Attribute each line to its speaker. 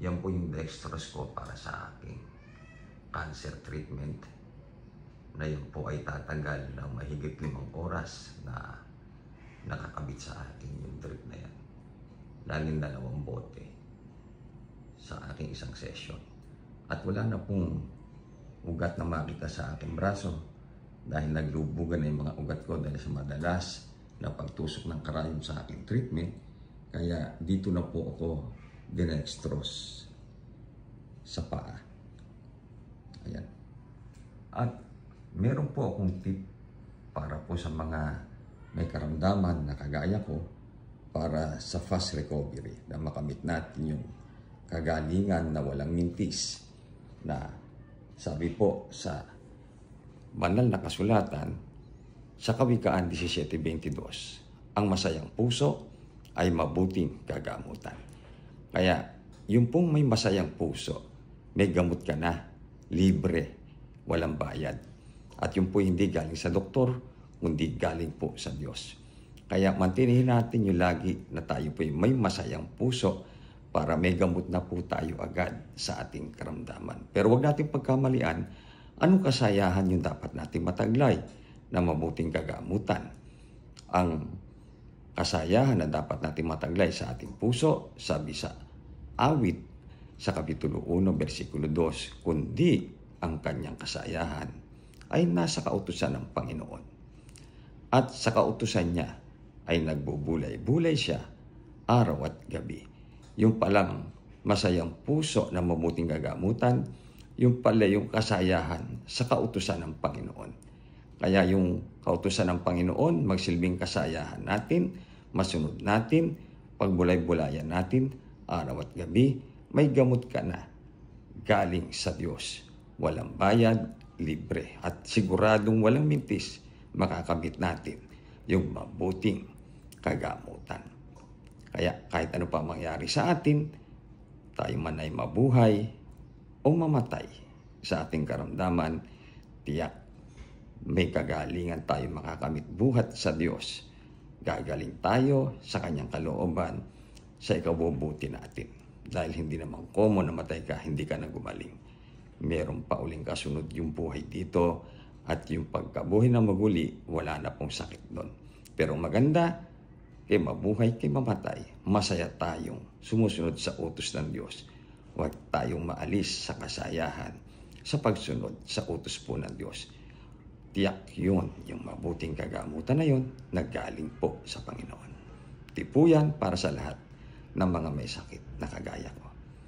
Speaker 1: yan po yung dextrose ko para sa aking cancer treatment. Na yan po ay tatagal ng mahigit 5 oras na nakakabit sa akin yung drip na yan. Laging 2 bote sa aking isang session. At wala na pong ugat na makita sa aking braso dahil naglubugan na yung mga ugat ko dahil sa madalas na pagtusok ng karayom sa aking treatment. Kaya dito na po ako dinextrose sa paa. Ayan. At meron po akong tip para po sa mga may karamdaman na kagaya ko para sa fast recovery na makamit natin yung kagalingan na walang mintis na sabi po sa banal na kasulatan sa Kawikaan 17:22, ang masayang puso ay mabuting gagamutan. Kaya yung pong may masayang puso, may gamot ka na, libre, walang bayad. At yung po hindi galing sa doktor, kundi galing po sa Diyos. Kaya mantinihin natin yung lagi na tayo po may masayang puso para may gamot na po tayo agad sa ating karamdaman. Pero huwag natin pagkamalian, anong kasayahan yung dapat natin mataglay na mabuting kagamutan? Ang kasayahan na dapat natin mataglay sa ating puso, sabi sa awit sa Kapitulo 1, versikulo 2, kundi ang kanyang kasayahan ay nasa kautusan ng Panginoon. At sa kautusan niya ay nagbubulay-bulay siya araw at gabi. Yung palang masayang puso na mabuting gagamutan, yung pala yung kasayahan sa kautusan ng Panginoon. Kaya yung kautusan ng Panginoon, magsilbing kasayahan natin, masunod natin, pagbulay-bulayan natin, araw at gabi, may gamot ka na galing sa Diyos. Walang bayad, libre, at siguradong walang mintis, makakamit natin yung mabuting kagamutan. Kaya kahit ano pa mangyari sa atin, tayo man ay mabuhay o mamatay sa ating karamdaman, tiyak may kagalingan tayo makakamit buhat sa Diyos. Gagaling tayo sa kanyang kalooban sa ikabubuti natin. Dahil hindi naman common na matay ka, hindi ka na gumaling. Meron pa uling kasunod yung buhay dito at yung pagkabuhay na maguli, wala na pong sakit doon. Pero maganda, kay mabuhay, kay mamatay, masaya tayong sumusunod sa utos ng Diyos. Huwag tayong maalis sa kasayahan sa pagsunod sa utos po ng Diyos. Tiyak yun, yung mabuting kagamutan na yun, naggaling po sa Panginoon. Tipuyan para sa lahat ng mga may sakit na kagaya ko.